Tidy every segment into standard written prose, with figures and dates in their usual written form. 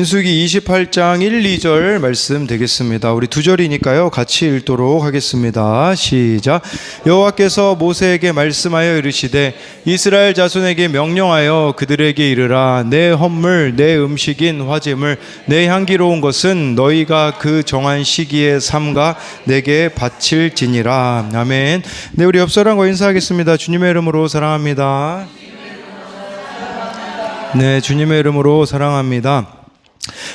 민수기 28장 1, 2절 말씀 되겠습니다. 우리 두 절이니까요. 같이 읽도록 하겠습니다. 시작. 여호와께서 모세에게 말씀하여 이르시되 이스라엘 자손에게 명령하여 그들에게 이르라. 내 헌물, 내 음식인 화제물, 내 향기로운 것은 너희가 그 정한 시기에 삼가 내게 바칠지니라. 아멘. 네, 우리 옆 사람과 인사하겠습니다. 주님의 이름으로 사랑합니다. 네, 주님의 이름으로 사랑합니다.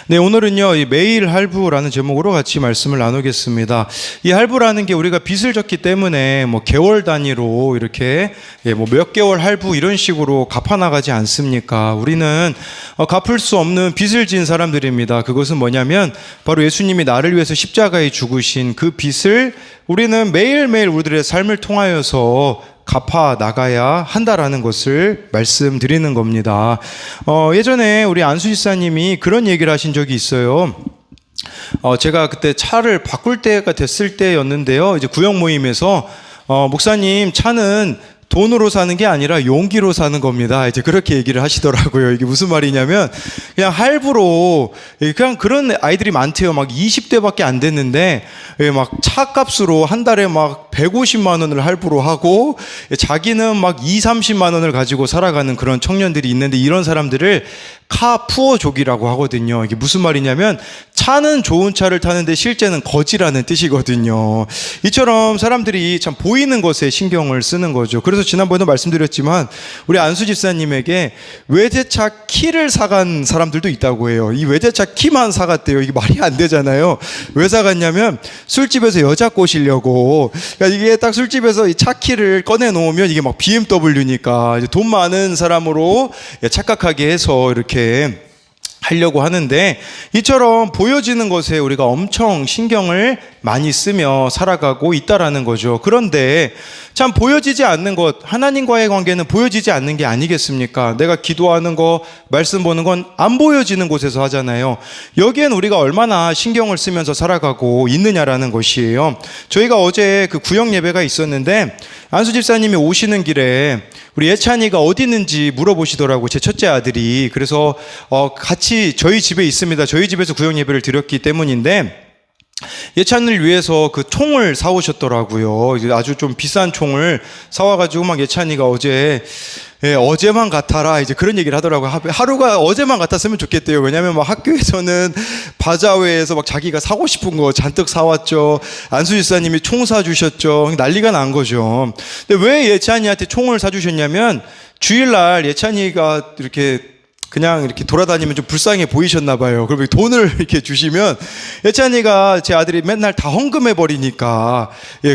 네, 오늘은요, 이 매일 할부라는 제목으로 같이 말씀을 나누겠습니다. 이 할부라는 게 우리가 빚을 졌기 때문에 뭐 개월 단위로 이렇게 뭐 몇 개월 할부 이런 식으로 갚아나가지 않습니까? 우리는 갚을 수 없는 빚을 진 사람들입니다. 그것은 뭐냐면 바로 예수님이 나를 위해서 십자가에 죽으신 그 빚을 우리는 매일매일 우리들의 삶을 통하여서 갚아 나가야 한다라는 것을 말씀드리는 겁니다. 예전에 우리 안수 집사님이 그런 얘기를 하신 적이 있어요. 제가 그때 차를 바꿀 때가 됐을 때였는데요. 이제 구역 모임에서 목사님, 차는 돈으로 사는 게 아니라 용기로 사는 겁니다. 이제 그렇게 얘기를 하시더라고요. 이게 무슨 말이냐면 그냥 할부로 그냥 그런 아이들이 많대요. 막 20대밖에 안 됐는데 막 차값으로 한 달에 막 150만 원을 할부로 하고 자기는 막 2, 30만 원을 가지고 살아가는 그런 청년들이 있는데 이런 사람들을 카푸어족이라고 하거든요. 이게 무슨 말이냐면 차는 좋은 차를 타는데 실제는 거지라는 뜻이거든요. 이처럼 사람들이 참 보이는 것에 신경을 쓰는 거죠. 그래서 지난번에도 말씀드렸지만 우리 안수 집사님에게 외제차 키를 사간 사람들도 있다고 해요. 이 외제차 키만 사갔대요. 이게 말이 안 되잖아요. 왜 사갔냐면 술집에서 여자 꼬시려고. 그러니까 이게 딱 술집에서 이 차 키를 꺼내 놓으면 이게 막 BMW니까 돈 많은 사람으로 착각하게 해서 이렇게 하려고 하는데 이처럼 보여지는 것에 우리가 엄청 신경을 많이 쓰며 살아가고 있다라는 거죠. 그런데 참 보여지지 않는 것, 하나님과의 관계는 보여지지 않는 게 아니겠습니까? 내가 기도하는 거, 말씀 보는 건 안 보여지는 곳에서 하잖아요. 여기엔 우리가 얼마나 신경을 쓰면서 살아가고 있느냐라는 것이에요. 저희가 어제 그 구역 예배가 있었는데 안수 집사님이 오시는 길에 우리 예찬이가 어디 있는지 물어보시더라고, 제 첫째 아들이. 그래서 같이 저희 집에 있습니다. 저희 집에서 구역 예배를 드렸기 때문인데 예찬이를 위해서 그 총을 사오셨더라고요. 아주 좀 비싼 총을 사와가지고 막 예찬이가 어제만 같아라 이제 그런 얘기를 하더라고요. 하루가 어제만 같았으면 좋겠대요. 왜냐하면 막 학교에서는 바자회에서 막 자기가 사고 싶은 거 잔뜩 사왔죠. 안수 집사님이 총 사주셨죠. 난리가 난 거죠. 근데 왜 예찬이한테 총을 사주셨냐면 주일날 예찬이가 그냥 이렇게 돌아다니면 좀 불쌍해 보이셨나 봐요. 그리고 돈을 이렇게 주시면 예찬이가 제 아들이 맨날 다 헌금해 버리니까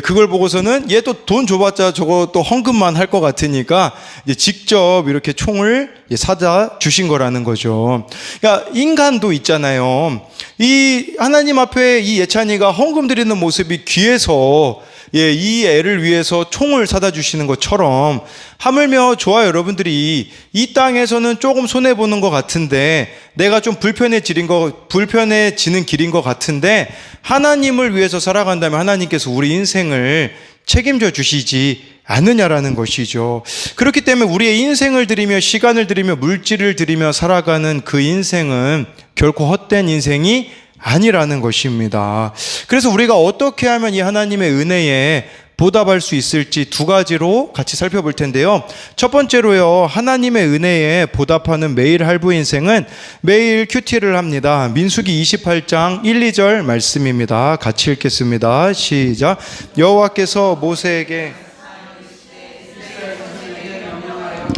그걸 보고서는 얘 또 돈 줘봤자 저거 또 헌금만 할 것 같으니까 이제 직접 이렇게 총을 사다 주신 거라는 거죠. 그러니까 인간도 있잖아요. 이 하나님 앞에 이 예찬이가 헌금 드리는 모습이 귀해서 이 애를 위해서 총을 사다 주시는 것처럼 하물며 저와 여러분들이 이 땅에서는 조금 손해보는 것 같은데 내가 좀 불편해지는 길인 것 같은데 하나님을 위해서 살아간다면 하나님께서 우리 인생을 책임져 주시지 않느냐라는 것이죠. 그렇기 때문에 우리의 인생을 들이며 시간을 들이며 물질을 들이며 살아가는 그 인생은 결코 헛된 인생이 아니라는 것입니다. 그래서 우리가 어떻게 하면 이 하나님의 은혜에 보답할 수 있을지 두 가지로 같이 살펴볼 텐데요. 첫 번째로요, 하나님의 은혜에 보답하는 매일 할부 인생은 매일 큐티를 합니다. 민수기 28장 1, 2절 말씀입니다. 같이 읽겠습니다. 시작. 여호와께서 모세에게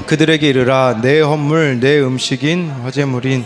그들에게 이르라. 내 헌물, 내 음식인 화제물인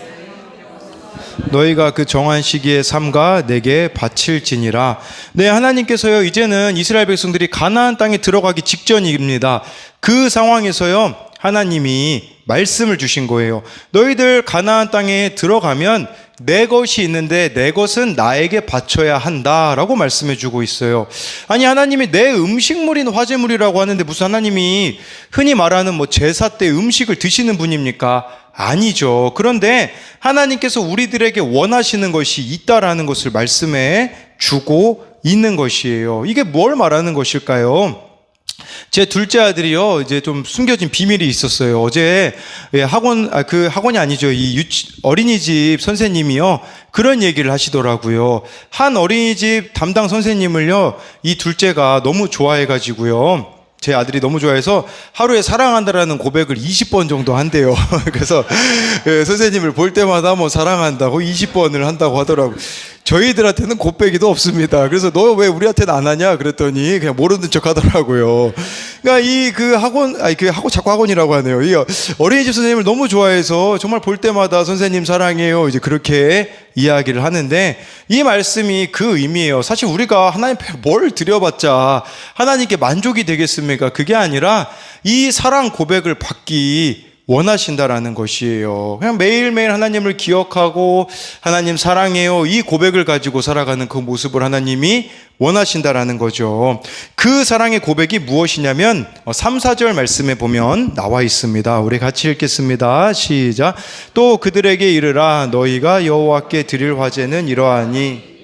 너희가 그 정한 시기에 삼가 내게 바칠지니라. 네, 하나님께서요, 이제는 이스라엘 백성들이 가나안 땅에 들어가기 직전입니다. 그 상황에서요, 하나님이 말씀을 주신 거예요. 너희들 가나안 땅에 들어가면 내 것이 있는데 내 것은 나에게 바쳐야 한다라고 말씀해 주고 있어요. 아니, 하나님이 내 음식물인 화제물이라고 하는데 무슨 하나님이 흔히 말하는 뭐 제사 때 음식을 드시는 분입니까? 아니죠. 그런데 하나님께서 우리들에게 원하시는 것이 있다라는 것을 말씀해 주고 있는 것이에요. 이게 뭘 말하는 것일까요? 제 둘째 아들이요, 이제 좀 숨겨진 비밀이 있었어요. 어제 학원이 아니죠. 어린이집 선생님이요, 그런 얘기를 하시더라고요. 한 어린이집 담당 선생님을요, 이 둘째가 너무 좋아해가지고요, 제 아들이 너무 좋아해서 하루에 사랑한다라는 고백을 20번 정도 한대요. 그래서 선생님을 볼 때마다 뭐 사랑한다고 20번을 한다고 하더라고요. 저희들한테는 곱빼기도 없습니다. 그래서 너 왜 우리한테는 안 하냐 그랬더니 그냥 모르는 척 하더라고요. 그러니까 자꾸 학원이라고 하네요. 이 어린이집 선생님을 너무 좋아해서 정말 볼 때마다 선생님 사랑해요, 이제 그렇게 이야기를 하는데, 이 말씀이 그 의미예요. 사실 우리가 하나님 앞에 뭘 드려봤자 하나님께 만족이 되겠습니까? 그게 아니라 이 사랑 고백을 받기 원하신다라는 것이에요. 그냥 매일매일 하나님을 기억하고 하나님 사랑해요, 이 고백을 가지고 살아가는 그 모습을 하나님이 원하신다라는 거죠. 그 사랑의 고백이 무엇이냐면 3, 4절 말씀에 보면 나와 있습니다. 우리 같이 읽겠습니다. 시작. 또 그들에게 이르라, 너희가 여호와께 드릴 화제는 이러하니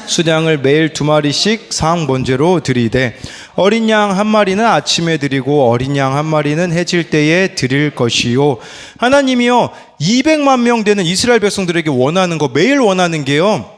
수량을 매일 2마리씩 상번제로 드리되 어린 양 1마리는 아침에 드리고 어린 양 1마리는 해질 때에 드릴 것이요. 하나님이요, 200만 명 되는 이스라엘 백성들에게 원하는 거, 매일 원하는 게요,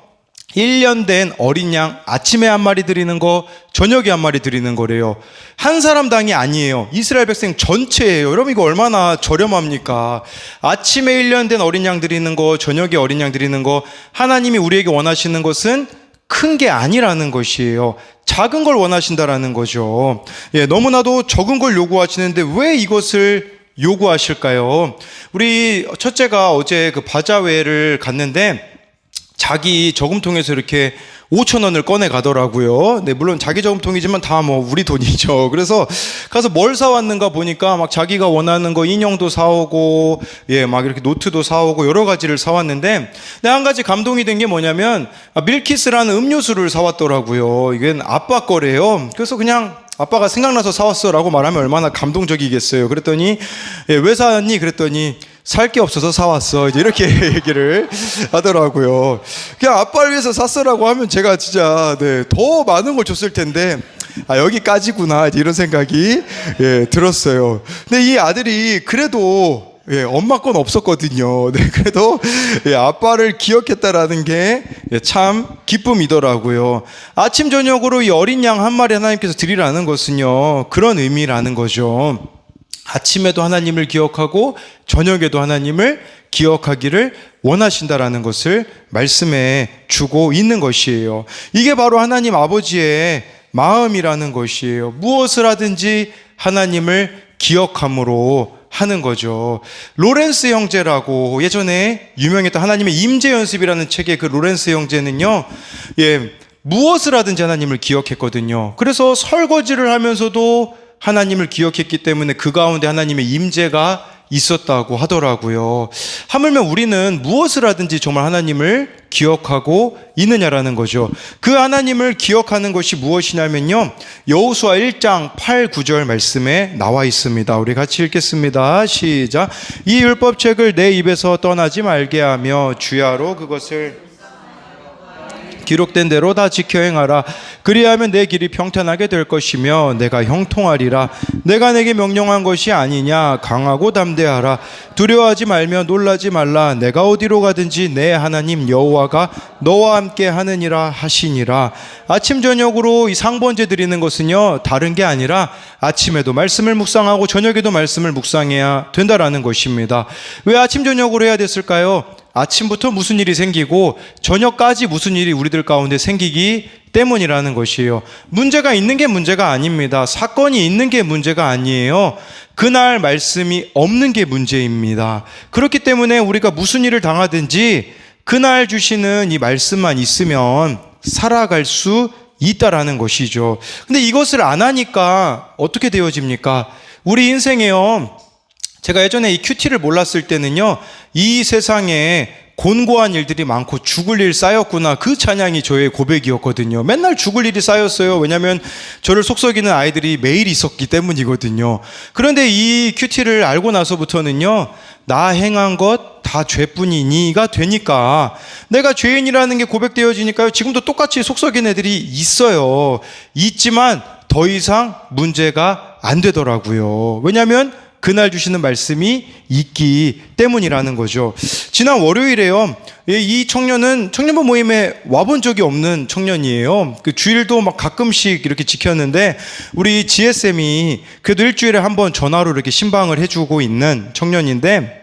1년 된 어린 양 아침에 1마리 드리는 거, 저녁에 1마리 드리는 거래요. 한 사람당이 아니에요. 이스라엘 백성 전체예요. 여러분, 이거 얼마나 저렴합니까? 아침에 1년 된 어린 양 드리는 거, 저녁에 어린 양 드리는 거. 하나님이 우리에게 원하시는 것은 큰 게 아니라는 것이에요. 작은 걸 원하신다라는 거죠. 너무나도 적은 걸 요구하시는데 왜 이것을 요구하실까요? 우리 첫째가 어제 그 바자회를 갔는데 자기 저금통에서 이렇게 5,000원을 꺼내 가더라고요. 네, 물론 자기 저금통이지만 다 뭐 우리 돈이죠. 그래서 가서 뭘 사왔는가 보니까 막 자기가 원하는 거 인형도 사오고, 막 이렇게 노트도 사오고 여러 가지를 사왔는데, 근데 한 가지 감동이 된 게 뭐냐면 밀키스라는 음료수를 사왔더라고요. 이건 아빠 거래요. 그래서 그냥 아빠가 생각나서 사왔어 라고 말하면 얼마나 감동적이겠어요. 그랬더니 왜 사왔니? 그랬더니 살 게 없어서 사왔어, 이제 이렇게 얘기를 하더라고요. 그냥 아빠를 위해서 샀어라고 하면 제가 진짜 더 많은 걸 줬을 텐데, 여기까지구나, 이런 생각이 들었어요. 근데 이 아들이 그래도 엄마 건 없었거든요. 그래도 아빠를 기억했다라는 게 참 기쁨이더라고요. 아침 저녁으로 이 어린 양 1마리 하나님께서 드리라는 것은요, 그런 의미라는 거죠. 아침에도 하나님을 기억하고 저녁에도 하나님을 기억하기를 원하신다라는 것을 말씀해 주고 있는 것이에요. 이게 바로 하나님 아버지의 마음이라는 것이에요. 무엇을 하든지 하나님을 기억함으로 하는 거죠. 로렌스 형제라고 예전에 유명했던 하나님의 임재 연습이라는 책의 그 로렌스 형제는요, 무엇을 하든지 하나님을 기억했거든요. 그래서 설거지를 하면서도 하나님을 기억했기 때문에 그 가운데 하나님의 임재가 있었다고 하더라고요. 하물며 우리는 무엇을 하든지 정말 하나님을 기억하고 있느냐라는 거죠. 그 하나님을 기억하는 것이 무엇이냐면요, 여호수아 1장 8, 9절 말씀에 나와 있습니다. 우리 같이 읽겠습니다. 시작. 이 율법책을 내 입에서 떠나지 말게 하며 주야로 그것을 기록된 대로 다 지켜 행하라. 그리하면 내 길이 평탄하게 될 것이며 내가 형통하리라. 내가 내게 명령한 것이 아니냐. 강하고 담대하라. 두려워하지 말며 놀라지 말라. 내가 어디로 가든지 내 하나님 여호와가 너와 함께 하느니라 하시니라. 아침 저녁으로 이 상번제 드리는 것은요, 다른 게 아니라 아침에도 말씀을 묵상하고 저녁에도 말씀을 묵상해야 된다라는 것입니다. 왜 아침 저녁으로 해야 됐을까요? 아침부터 무슨 일이 생기고 저녁까지 무슨 일이 우리들 가운데 생기기 때문이라는 것이에요. 문제가 있는 게 문제가 아닙니다. 사건이 있는 게 문제가 아니에요. 그날 말씀이 없는 게 문제입니다. 그렇기 때문에 우리가 무슨 일을 당하든지 그날 주시는 이 말씀만 있으면 살아갈 수 있다라는 것이죠. 근데 이것을 안 하니까 어떻게 되어집니까? 우리 인생에요, 제가 예전에 이 큐티를 몰랐을 때는요, 이 세상에 곤고한 일들이 많고 죽을 일 쌓였구나, 그 찬양이 저의 고백이었거든요. 맨날 죽을 일이 쌓였어요. 왜냐하면 저를 속썩이는 아이들이 매일 있었기 때문이거든요. 그런데 이 큐티를 알고 나서부터는요, 나 행한 것 다 죄뿐이니가 되니까, 내가 죄인이라는 게 고백되어지니까요, 지금도 똑같이 속썩이는 애들이 있어요. 있지만 더 이상 문제가 안 되더라고요. 왜냐하면 그날 주시는 말씀이 있기 때문이라는 거죠. 지난 월요일에요. 이 청년은 청년부 모임에 와본 적이 없는 청년이에요. 그 주일도 막 가끔씩 이렇게 지켰는데 우리 지혜쌤이 그래도 일주일에 한 번 전화로 이렇게 신방을 해주고 있는 청년인데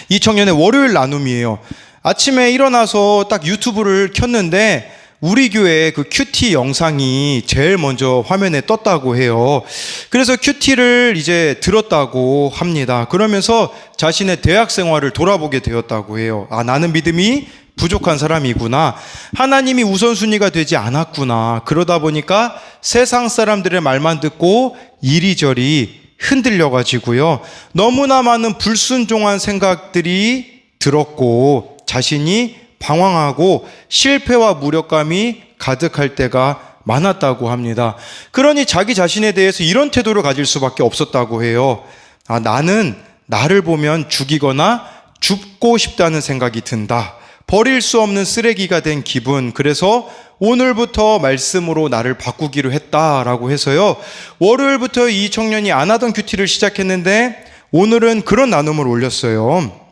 이 청년의 월요일 나눔이에요. 아침에 일어나서 딱 유튜브를 켰는데 우리 교회 그 큐티 영상이 제일 먼저 화면에 떴다고 해요. 그래서 큐티를 이제 들었다고 합니다. 그러면서 자신의 대학 생활을 돌아보게 되었다고 해요. 아, 나는 믿음이 부족한 사람이구나. 하나님이 우선순위가 되지 않았구나. 그러다 보니까 세상 사람들의 말만 듣고 이리저리 흔들려가지고요. 너무나 많은 불순종한 생각들이 들었고 자신이 방황하고 실패와 무력감이 가득할 때가 많았다고 합니다. 그러니 자기 자신에 대해서 이런 태도를 가질 수밖에 없었다고 해요. 아, 나는 나를 보면 죽이거나 죽고 싶다는 생각이 든다. 버릴 수 없는 쓰레기가 된 기분. 그래서 오늘부터 말씀으로 나를 바꾸기로 했다라고 해서요. 월요일부터 이 청년이 안 하던 큐티를 시작했는데 오늘은 그런 나눔을 올렸어요.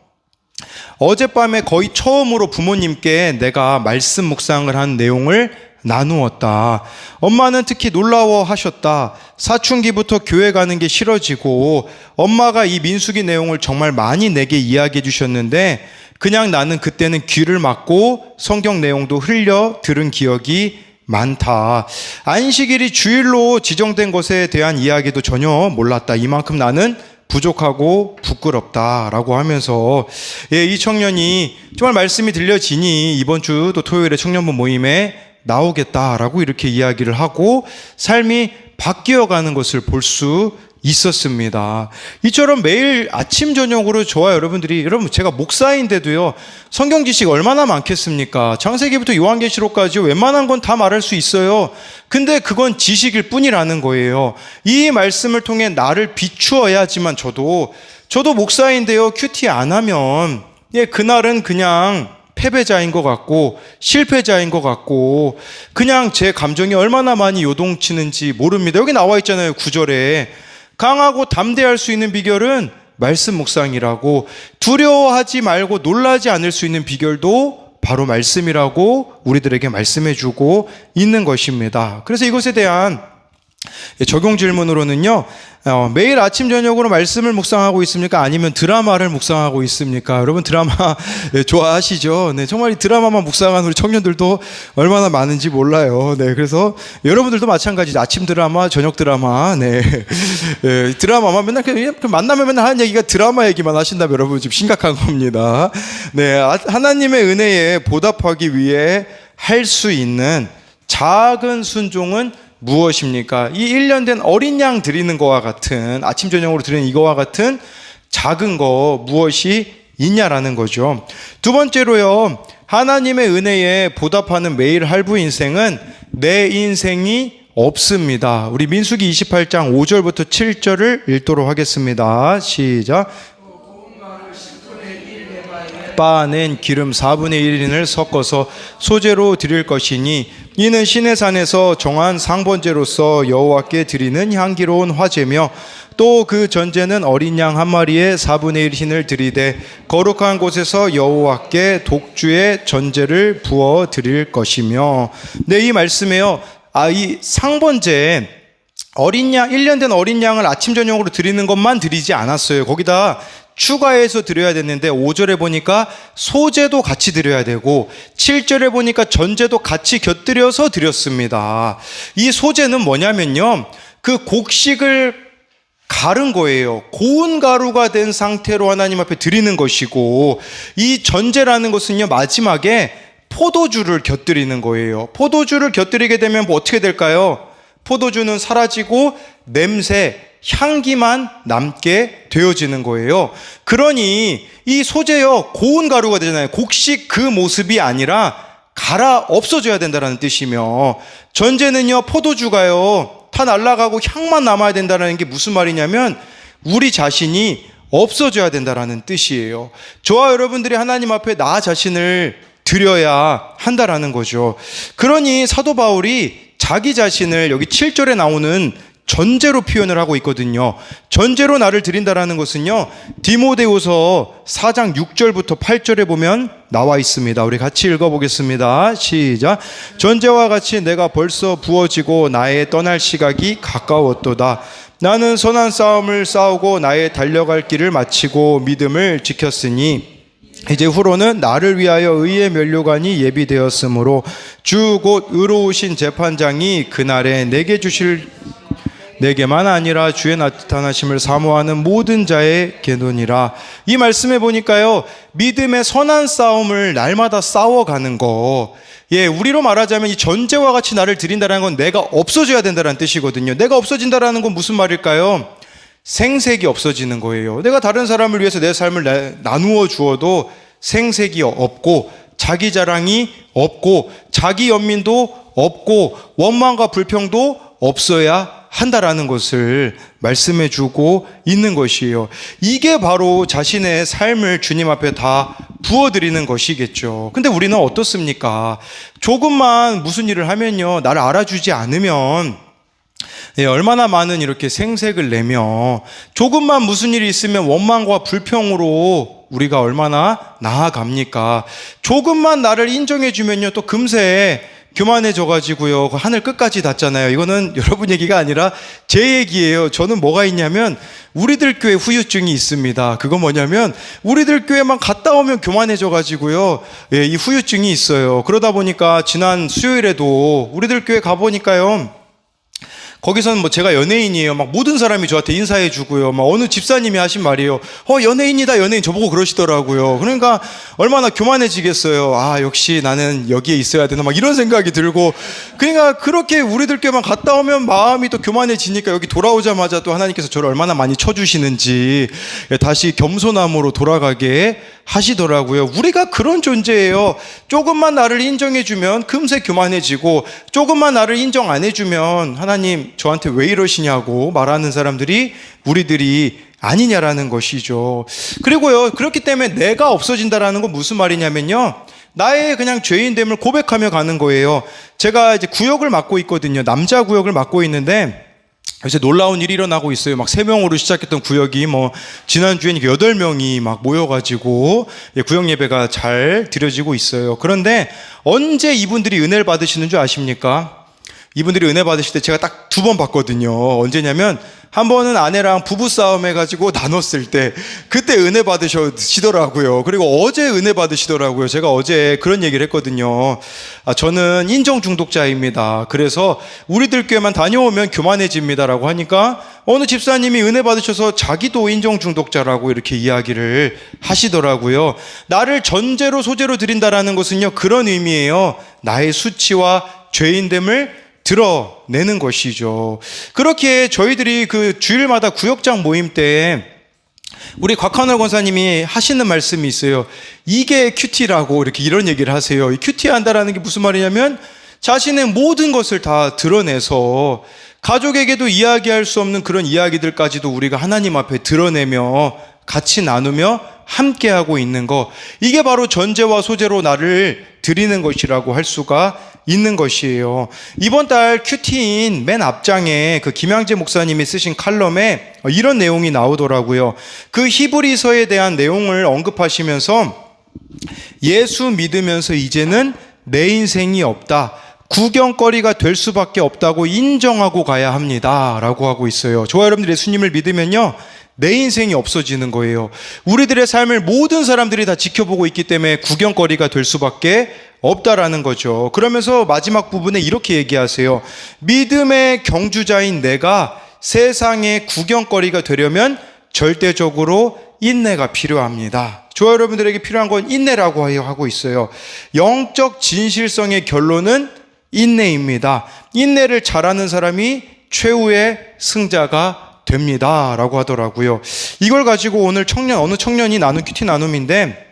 어젯밤에 거의 처음으로 부모님께 내가 말씀 묵상을 한 내용을 나누었다. 엄마는 특히 놀라워하셨다. 사춘기부터 교회 가는 게 싫어지고 엄마가 이 민수기 내용을 정말 많이 내게 이야기해 주셨는데 그냥 나는 그때는 귀를 막고 성경 내용도 흘려 들은 기억이 많다. 안식일이 주일로 지정된 것에 대한 이야기도 전혀 몰랐다. 이만큼 나는 부족하고 부끄럽다라고 하면서 이 청년이 정말 말씀이 들려지니 이번 주 또 토요일에 청년부 모임에 나오겠다라고 이렇게 이야기를 하고 삶이 바뀌어가는 것을 볼 수 있었습니다. 이처럼 매일 아침 저녁으로 저와 여러분들이 여러분 제가 목사인데도요 성경 지식 얼마나 많겠습니까? 창세기부터 요한계시록까지 웬만한 건 다 말할 수 있어요. 근데 그건 지식일 뿐이라는 거예요. 이 말씀을 통해 나를 비추어야지만 저도 목사인데요 큐티 안 하면 그날은 그냥 패배자인 것 같고 실패자인 것 같고 그냥 제 감정이 얼마나 많이 요동치는지 모릅니다. 여기 나와 있잖아요. 9절에 강하고 담대할 수 있는 비결은 말씀 묵상이라고 두려워하지 말고 놀라지 않을 수 있는 비결도 바로 말씀이라고 우리들에게 말씀해주고 있는 것입니다. 그래서 이것에 대한 적용 질문으로는요, 매일 아침 저녁으로 말씀을 묵상하고 있습니까? 아니면 드라마를 묵상하고 있습니까? 여러분 드라마 좋아하시죠? 네, 정말 이 드라마만 묵상하는 우리 청년들도 얼마나 많은지 몰라요. 네, 그래서 여러분들도 마찬가지죠. 아침 드라마, 저녁 드라마, 네, 드라마만 맨날 만나면 맨날 하는 얘기가 드라마 얘기만 하신다면 여러분 지금 심각한 겁니다. 네, 하나님의 은혜에 보답하기 위해 할 수 있는 작은 순종은 무엇입니까? 이 1년 된 어린 양 드리는 거와 같은 아침 저녁으로 드리는 이거와 같은 작은 거 무엇이 있냐라는 거죠. 두 번째로요. 하나님의 은혜에 보답하는 매일 할부 인생은 내 인생이 없습니다. 우리 민수기 28장 5절부터 7절을 읽도록 하겠습니다. 시작. 빻아낸 기름 4분의 1인을 섞어서 소재로 드릴 것이니 이는 시내산에서 정한 상번제로서 여호와께 드리는 향기로운 화제며 또 그 전제는 어린 양 한 마리에 4분의 1흰을 드리되 거룩한 곳에서 여호와께 독주의 전제를 부어 드릴 것이며 네, 이 말씀에요. 이 상번제 어린 양 1년 된 어린 양을 아침 저녁으로 드리는 것만 드리지 않았어요. 거기다 추가해서 드려야 됐는데 5절에 보니까 소제도 같이 드려야 되고 7절에 보니까 전제도 같이 곁들여서 드렸습니다. 이 소제는 뭐냐면요, 그 곡식을 가른 거예요. 고운 가루가 된 상태로 하나님 앞에 드리는 것이고 이 전제라는 것은요 마지막에 포도주를 곁들이는 거예요. 포도주를 곁들이게 되면 뭐 어떻게 될까요? 포도주는 사라지고 냄새, 향기만 남게 되어지는 거예요. 그러니 이 소재요 고운 가루가 되잖아요. 곡식 그 모습이 아니라 갈아 없어져야 된다는 뜻이며 전제는요 포도주가요 다 날아가고 향만 남아야 된다는 게 무슨 말이냐면 우리 자신이 없어져야 된다는 뜻이에요. 저와 여러분들이 하나님 앞에 나 자신을 드려야 한다라는 거죠. 그러니 사도 바울이 자기 자신을 여기 7절에 나오는 전제로 표현을 하고 있거든요. 전제로 나를 드린다라는 것은요, 디모데후서 4장 6절부터 8절에 보면 나와 있습니다. 우리 같이 읽어보겠습니다. 시작. 전제와 같이 내가 벌써 부어지고 나의 떠날 시각이 가까웠도다. 나는 선한 싸움을 싸우고 나의 달려갈 길을 마치고 믿음을 지켰으니 이제 후로는 나를 위하여 의의 면류관이 예비되었으므로 주 곧 의로우신 재판장이 그날에 내게 주실, 내게만 아니라 주의 나타나심을 사모하는 모든 자의 계노니라. 이 말씀에 보니까요, 믿음의 선한 싸움을 날마다 싸워가는 거, 우리로 말하자면 이 전제와 같이 나를 드린다는 건 내가 없어져야 된다는 뜻이거든요. 내가 없어진다는 건 무슨 말일까요? 생색이 없어지는 거예요. 내가 다른 사람을 위해서 내 삶을 나누어 주어도 생색이 없고, 자기 자랑이 없고, 자기 연민도 없고, 원망과 불평도 없어야 한다라는 것을 말씀해 주고 있는 것이에요. 이게 바로 자신의 삶을 주님 앞에 다 부어드리는 것이겠죠. 근데 우리는 어떻습니까? 조금만 무슨 일을 하면요, 나를 알아주지 않으면 얼마나 많은 이렇게 생색을 내며, 조금만 무슨 일이 있으면 원망과 불평으로 우리가 얼마나 나아갑니까? 조금만 나를 인정해 주면요, 또 금세 교만해져가지고요, 하늘 끝까지 닿잖아요. 이거는 여러분 얘기가 아니라 제 얘기예요. 저는 뭐가 있냐면, 우리들 교회 후유증이 있습니다. 그거 뭐냐면, 우리들 교회만 갔다 오면 교만해져가지고요, 이 후유증이 있어요. 그러다 보니까 지난 수요일에도 우리들 교회 가보니까요, 거기서는 뭐 제가 연예인이에요. 막 모든 사람이 저한테 인사해 주고요. 막 어느 집사님이 하신 말이에요. 연예인이다, 연예인. 저보고 그러시더라고요. 그러니까 얼마나 교만해지겠어요. 아, 역시 나는 여기에 있어야 되나, 막 이런 생각이 들고. 그러니까 그렇게 우리들 교회만 갔다 오면 마음이 또 교만해지니까 여기 돌아오자마자 또 하나님께서 저를 얼마나 많이 쳐주시는지 다시 겸손함으로 돌아가게 하시더라고요. 우리가 그런 존재예요. 조금만 나를 인정해주면 금세 교만해지고, 조금만 나를 인정 안 해주면 하나님 저한테 왜 이러시냐고 말하는 사람들이 우리들이 아니냐라는 것이죠. 그리고요, 그렇기 때문에 내가 없어진다라는 건 무슨 말이냐면요, 나의 그냥 죄인됨을 고백하며 가는 거예요. 제가 이제 구역을 맡고 있거든요. 남자 구역을 맡고 있는데 요새 놀라운 일이 일어나고 있어요. 막 3명으로 시작했던 구역이 지난주에는 8명이 막 모여가지고 구역 예배가 잘 드려지고 있어요. 그런데 언제 이분들이 은혜를 받으시는 줄 아십니까? 이분들이 은혜 받으실 때 제가 딱 2번 봤거든요. 언제냐면, 한 번은 아내랑 부부싸움 해가지고 나눴을 때, 그때 은혜 받으시더라고요. 그리고 어제 은혜 받으시더라고요. 제가 어제 그런 얘기를 했거든요. 저는 인정 중독자입니다. 그래서 우리들 교회만 다녀오면 교만해집니다라고 하니까 어느 집사님이 은혜 받으셔서 자기도 인정 중독자라고 이렇게 이야기를 하시더라고요. 나를 전제로 소재로 드린다라는 것은요, 그런 의미예요. 나의 수치와 죄인됨을 드러내는 것이죠. 그렇게 저희들이 그 주일마다 구역장 모임 때 우리 곽한월 권사님이 하시는 말씀이 있어요. 이게 큐티라고 이런 얘기를 하세요. 이 큐티 한다라는 게 무슨 말이냐면, 자신의 모든 것을 다 드러내서 가족에게도 이야기할 수 없는 그런 이야기들까지도 우리가 하나님 앞에 드러내며 같이 나누며 함께하고 있는 것, 이게 바로 전제와 소재로 나를 드리는 것이라고 할 수가 있는 것이에요. 이번 달 큐티인 맨 앞장에 그 김양재 목사님이 쓰신 칼럼에 이런 내용이 나오더라고요. 그 히브리서에 대한 내용을 언급하시면서, 예수 믿으면서 이제는 내 인생이 없다, 구경거리가 될 수밖에 없다고 인정하고 가야 합니다 라고 하고 있어요. 저와 여러분들이 예수님을 믿으면요, 내 인생이 없어지는 거예요. 우리들의 삶을 모든 사람들이 다 지켜보고 있기 때문에 구경거리가 될 수밖에 없다라는 거죠. 그러면서 마지막 부분에 이렇게 얘기하세요. 믿음의 경주자인 내가 세상의 구경거리가 되려면 절대적으로 인내가 필요합니다. 저와 여러분들에게 필요한 건 인내라고 하고 있어요. 영적 진실성의 결론은 인내입니다. 인내를 잘하는 사람이 최후의 승자가 됩니다 라고 하더라고요. 이걸 가지고 오늘 어느 청년이 나눈 큐티 나눔인데,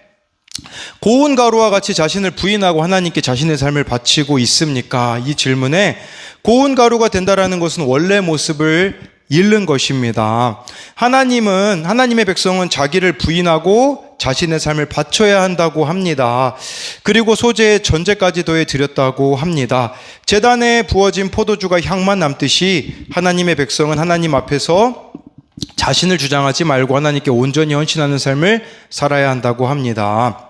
고운 가루와 같이 자신을 부인하고 하나님께 자신의 삶을 바치고 있습니까? 이 질문에 고운 가루가 된다라는 것은 원래 모습을 잃는 것입니다. 하나님의 백성은 자기를 부인하고 자신의 삶을 바쳐야 한다고 합니다. 그리고 소재에 전제까지 더해 드렸다고 합니다. 제단에 부어진 포도주가 향만 남듯이 하나님의 백성은 하나님 앞에서 자신을 주장하지 말고 하나님께 온전히 헌신하는 삶을 살아야 한다고 합니다.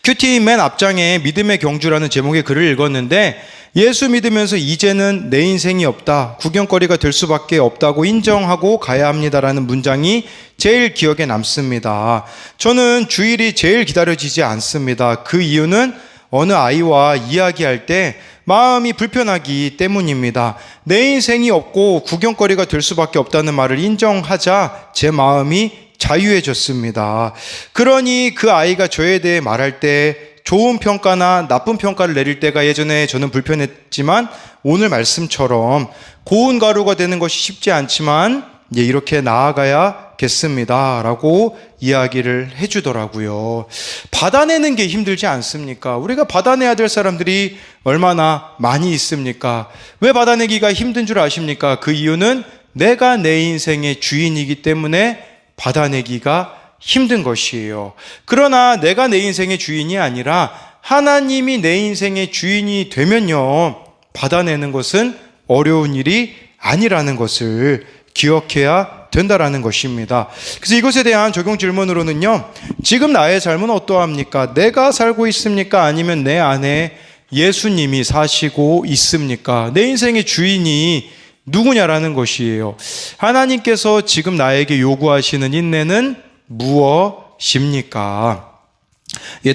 큐티 맨 앞장에 믿음의 경주라는 제목의 글을 읽었는데, 예수 믿으면서 이제는 내 인생이 없다, 구경거리가 될 수밖에 없다고 인정하고 가야 합니다라는 문장이 제일 기억에 남습니다. 저는 주일이 제일 기다려지지 않습니다. 그 이유는 어느 아이와 이야기할 때 마음이 불편하기 때문입니다. 내 인생이 없고 구경거리가 될 수밖에 없다는 말을 인정하자 제 마음이 자유해졌습니다. 그러니 그 아이가 저에 대해 말할 때 좋은 평가나 나쁜 평가를 내릴 때가 예전에 저는 불편했지만, 오늘 말씀처럼 고운 가루가 되는 것이 쉽지 않지만 이렇게 나아가야겠습니다 라고 이야기를 해주더라고요. 받아내는 게 힘들지 않습니까? 우리가 받아내야 될 사람들이 얼마나 많이 있습니까? 왜 받아내기가 힘든 줄 아십니까? 그 이유는 내가 내 인생의 주인이기 때문에 받아내기가 힘든 것이에요. 그러나 내가 내 인생의 주인이 아니라 하나님이 내 인생의 주인이 되면요, 받아내는 것은 어려운 일이 아니라는 것을 기억해야 된다라는 것입니다. 그래서 이것에 대한 적용 질문으로는요, 지금 나의 삶은 어떠합니까? 내가 살고 있습니까? 아니면 내 안에 예수님이 사시고 있습니까? 내 인생의 주인이 누구냐라는 것이에요. 하나님께서 지금 나에게 요구하시는 인내는 무엇입니까?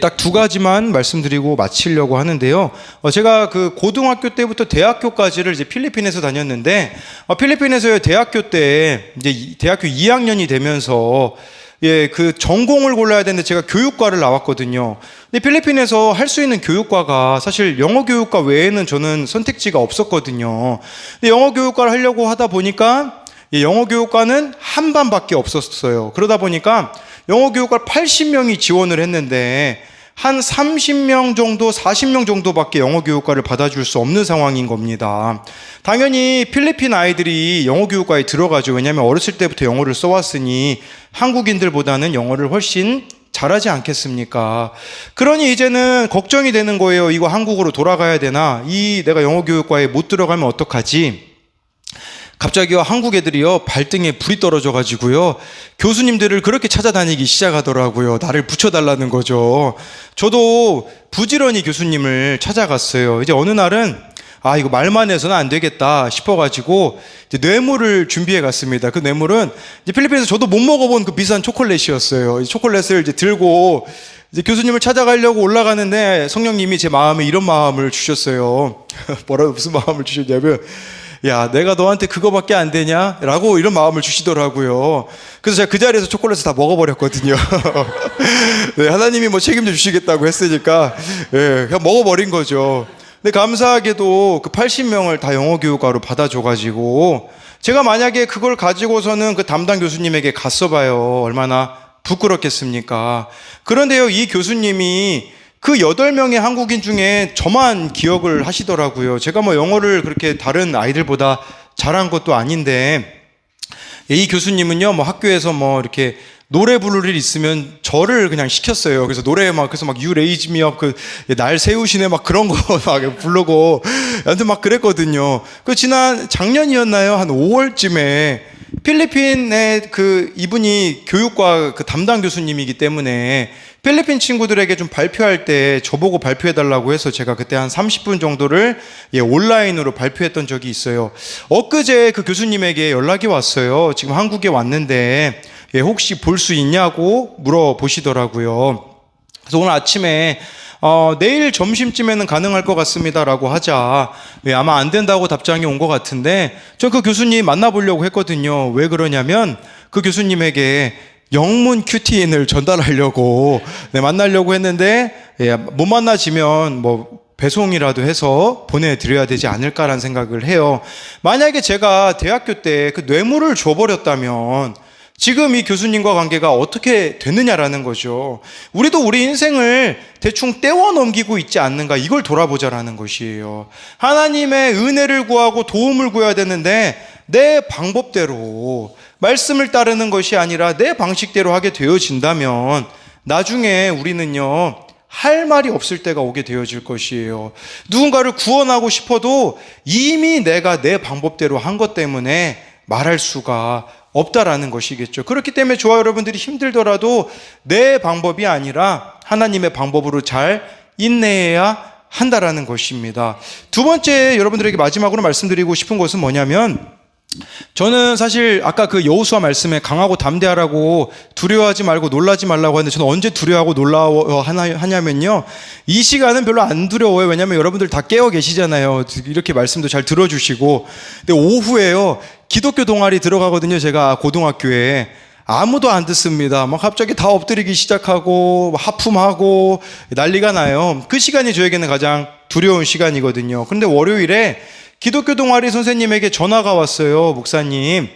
딱 두 가지만 말씀드리고 마치려고 하는데요. 제가 그 고등학교 때부터 대학교까지를 이제 필리핀에서 다녔는데, 필리핀에서 대학교 때 이제 대학교 2학년이 되면서 그 전공을 골라야 되는데 제가 교육과를 나왔거든요. 근데 필리핀에서 할 수 있는 교육과가 사실 영어 교육과 외에는 저는 선택지가 없었거든요. 근데 영어 교육과를 하려고 하다 보니까 영어 교육과는 한 반밖에 없었어요. 그러다 보니까 영어 교육과 80명이 지원을 했는데 한 30명 정도, 40명 정도밖에 영어 교육과를 받아줄 수 없는 상황인 겁니다. 당연히 필리핀 아이들이 영어 교육과에 들어가죠. 왜냐하면 어렸을 때부터 영어를 써왔으니 한국인들보다는 영어를 훨씬 잘하지 않겠습니까? 그러니 이제는 걱정이 되는 거예요. 이거 한국으로 돌아가야 되나? 내가 영어 교육과에 못 들어가면 어떡하지? 갑자기요, 한국 애들이요, 발등에 불이 떨어져 가지고요, 교수님들을 그렇게 찾아다니기 시작하더라고요. 나를 붙여달라는 거죠. 저도 부지런히 교수님을 찾아갔어요. 이제 어느 날은 이거 말만 해서는 안 되겠다 싶어가지고 이제 뇌물을 준비해 갔습니다. 그 뇌물은 이제 필리핀에서 저도 못 먹어본 그 비싼 초콜릿이었어요. 이 초콜릿을 이제 들고 이제 교수님을 찾아가려고 올라가는데 성령님이 제 마음에 이런 마음을 주셨어요. 무슨 마음을 주셨냐면, 야, 내가 너한테 그거밖에 안 되냐? 라고 이런 마음을 주시더라고요. 그래서 제가 그 자리에서 초콜릿을 다 먹어버렸거든요. 네, 하나님이 뭐 책임져 주시겠다고 했으니까, 그냥 먹어버린 거죠. 근데 감사하게도 그 80명을 다 영어 교육과로 받아줘가지고, 제가 만약에 그걸 가지고서는 그 담당 교수님에게 갔어 봐요. 얼마나 부끄럽겠습니까? 그런데요, 이 교수님이 그 8명의 한국인 중에 저만 기억을 하시더라고요. 제가 뭐 영어를 그렇게 다른 아이들보다 잘한 것도 아닌데, 이 교수님은요, 뭐 학교에서 뭐 이렇게 노래 부를 일 있으면 저를 그냥 시켰어요. 그래서 노래 그래서 You Raise Me Up, 날 세우시네, 그런 거 막 부르고, 아무튼 그랬거든요. 작년이었나요? 한 5월쯤에 필리핀의 이분이 교육과 담당 교수님이기 때문에 필리핀 친구들에게 좀 발표할 때 저보고 발표해달라고 해서 제가 그때 한 30분 정도를 온라인으로 발표했던 적이 있어요. 엊그제 그 교수님에게 연락이 왔어요. 지금 한국에 왔는데 혹시 볼 수 있냐고 물어보시더라고요. 그래서 오늘 아침에 내일 점심쯤에는 가능할 것 같습니다 라고 하자, 아마 안 된다고 답장이 온 것 같은데, 저 그 교수님 만나보려고 했거든요. 왜 그러냐면 그 교수님에게 영문 큐티인을 전달하려고 만나려고 했는데, 못 만나지면 배송이라도 해서 보내드려야 되지 않을까라는 생각을 해요. 만약에 제가 대학교 때 그 뇌물을 줘버렸다면 지금 이 교수님과 관계가 어떻게 됐느냐라는 거죠. 우리도 우리 인생을 대충 떼워 넘기고 있지 않는가, 이걸 돌아보자라는 것이에요. 하나님의 은혜를 구하고 도움을 구해야 되는데 내 방법대로 말씀을 따르는 것이 아니라 내 방식대로 하게 되어진다면 나중에 우리는요, 할 말이 없을 때가 오게 되어질 것이에요. 누군가를 구원하고 싶어도 이미 내가 내 방법대로 한 것 때문에 말할 수가 없다라는 것이겠죠. 그렇기 때문에 저와 여러분들이 힘들더라도 내 방법이 아니라 하나님의 방법으로 잘 인내해야 한다라는 것입니다. 두 번째, 여러분들에게 마지막으로 말씀드리고 싶은 것은 뭐냐면, 저는 사실 아까 그 여호수아 말씀에 강하고 담대하라고, 두려워하지 말고 놀라지 말라고 하는데, 저는 언제 두려워하고 놀라워하냐면요, 이 시간은 별로 안 두려워요. 왜냐하면 여러분들 다 깨어 계시잖아요. 이렇게 말씀도 잘 들어주시고. 근데 오후에요, 기독교 동아리 들어가거든요. 제가 고등학교에. 아무도 안 듣습니다. 막 갑자기 다 엎드리기 시작하고 하품하고 난리가 나요. 그 시간이 저에게는 가장 두려운 시간이거든요. 그런데 월요일에 기독교 동아리 선생님에게 전화가 왔어요. 목사님,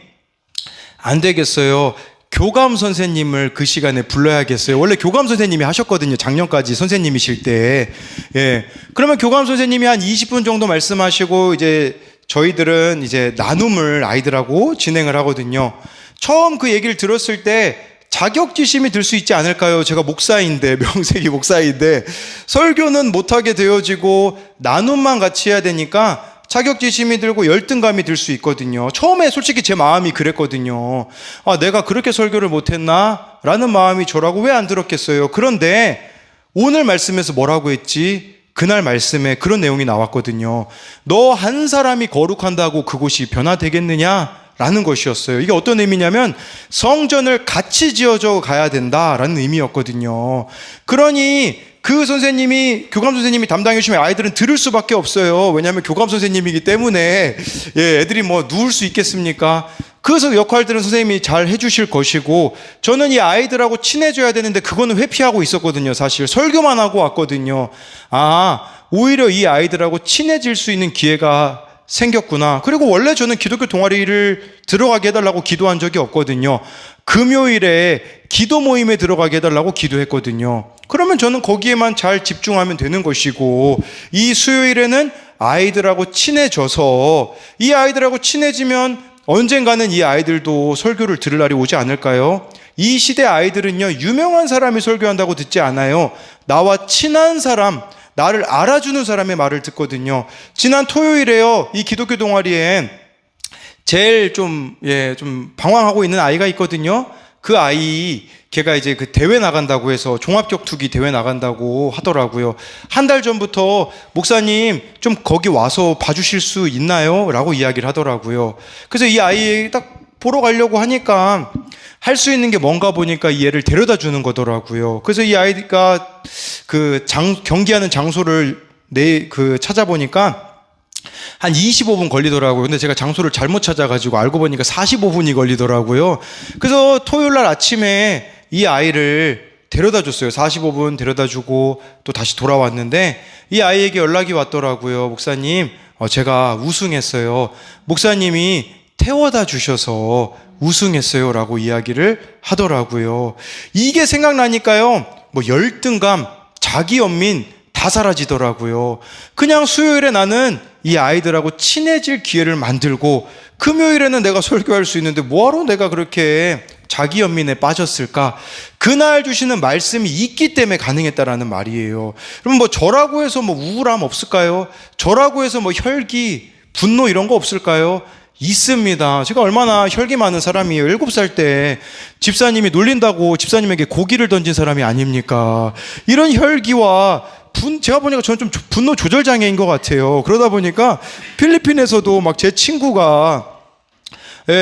안 되겠어요. 교감 선생님을 그 시간에 불러야겠어요. 원래 교감 선생님이 하셨거든요. 작년까지 선생님이실 때. 예. 그러면 교감 선생님이 한 20분 정도 말씀하시고, 이제 저희들은 이제 나눔을 아이들하고 진행을 하거든요. 처음 그 얘기를 들었을 때 자격지심이 들 수 있지 않을까요? 제가 목사인데, 명색이 목사인데, 설교는 못하게 되어지고 나눔만 같이 해야 되니까 자격지심이 들고 열등감이 들 수 있거든요. 처음에 솔직히 제 마음이 그랬거든요. 아, 내가 그렇게 설교를 못했나? 라는 마음이 저라고 왜 안 들었겠어요? 그런데 오늘 말씀에서 뭐라고 했지? 그날 말씀에 그런 내용이 나왔거든요. 너 한 사람이 거룩한다고 그곳이 변화되겠느냐? 라는 것이었어요. 이게 어떤 의미냐면 성전을 같이 지어져 가야 된다라는 의미였거든요. 그러니 그 선생님이, 교감 선생님이 담당해 주시면 아이들은 들을 수밖에 없어요. 왜냐하면 교감 선생님이기 때문에. 예, 애들이 뭐 누울 수 있겠습니까? 그 역할들은 선생님이 잘 해주실 것이고, 저는 이 아이들하고 친해져야 되는데 그거는 회피하고 있었거든요. 사실 설교만 하고 왔거든요. 아, 오히려 이 아이들하고 친해질 수 있는 기회가 생겼구나. 그리고 원래 저는 기독교 동아리를 들어가게 해달라고 기도한 적이 없거든요. 금요일에 기도 모임에 들어가게 해달라고 기도했거든요. 그러면 저는 거기에만 잘 집중하면 되는 것이고, 이 수요일에는 아이들하고 친해져서, 이 아이들하고 친해지면 언젠가는 이 아이들도 설교를 들을 날이 오지 않을까요? 이 시대 아이들은요, 유명한 사람이 설교한다고 듣지 않아요. 나와 친한 사람, 나를 알아주는 사람의 말을 듣거든요. 지난 토요일에요, 이 기독교 동아리엔 제일 좀 방황하고 있는 아이가 있거든요. 그 아이, 걔가 이제 그 대회 나간다고 해서, 종합격투기 대회 나간다고 하더라고요. 한 달 전부터 목사님 좀 거기 와서 봐주실 수 있나요? 라고 이야기를 하더라고요. 그래서 이 아이 딱 보러 가려고 하니까 할 수 있는 게 뭔가 보니까 이 애를 데려다 주는 거더라고요. 그래서 이 아이가 그 경기하는 장소를 찾아보니까 한 25분 걸리더라고요. 근데 제가 장소를 잘못 찾아가지고 알고 보니까 45분이 걸리더라고요. 그래서 토요일 날 아침에 이 아이를 데려다 줬어요. 45분 데려다 주고 또 다시 돌아왔는데, 이 아이에게 연락이 왔더라고요. 목사님, 제가 우승했어요. 목사님이 태워다 주셔서 우승했어요. 라고 이야기를 하더라고요. 이게 생각나니까요, 뭐 열등감, 자기연민 다 사라지더라고요. 그냥 수요일에 나는 이 아이들하고 친해질 기회를 만들고, 금요일에는 내가 설교할 수 있는데 뭐하러 내가 그렇게 자기연민에 빠졌을까? 그날 주시는 말씀이 있기 때문에 가능했다라는 말이에요. 그럼 뭐 저라고 해서 뭐 우울함 없을까요? 저라고 해서 뭐 혈기, 분노 이런 거 없을까요? 있습니다. 제가 얼마나 혈기 많은 사람이에요. 7살 때 집사님이 놀린다고 집사님에게 고기를 던진 사람이 아닙니까? 이런 혈기와 제가 보니까 저는 좀 분노 조절 장애인 것 같아요. 그러다 보니까 필리핀에서도 막 제 친구가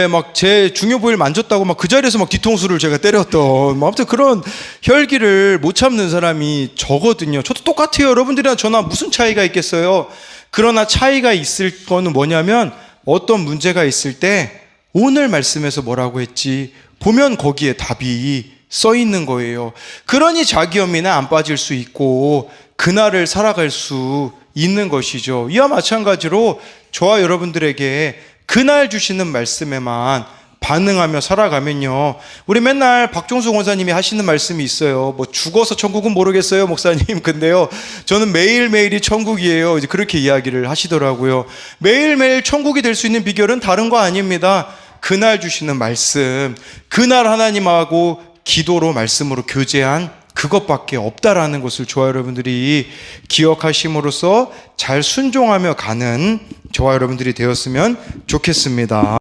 막 제 중요 부위를 만졌다고 막 그 자리에서 막 뒤통수를 제가 때렸던, 아무튼 그런 혈기를 못 참는 사람이 저거든요. 저도 똑같아요. 여러분들이랑 저나 무슨 차이가 있겠어요? 그러나 차이가 있을 거는 뭐냐면, 어떤 문제가 있을 때 오늘 말씀에서 뭐라고 했지? 보면 거기에 답이 써 있는 거예요. 그러니 자기연민에 안 빠질 수 있고 그날을 살아갈 수 있는 것이죠. 이와 마찬가지로 저와 여러분들에게 그날 주시는 말씀에만 반응하며 살아가면요. 우리 맨날 박종수 권사님이 하시는 말씀이 있어요. 뭐 죽어서 천국은 모르겠어요, 목사님. 근데요, 저는 매일매일이 천국이에요. 이제 그렇게 이야기를 하시더라고요. 매일매일 천국이 될 수 있는 비결은 다른 거 아닙니다. 그날 주시는 말씀, 그날 하나님하고 기도로 말씀으로 교제한 그것밖에 없다라는 것을 저와 여러분들이 기억하심으로써 잘 순종하며 가는 저와 여러분들이 되었으면 좋겠습니다.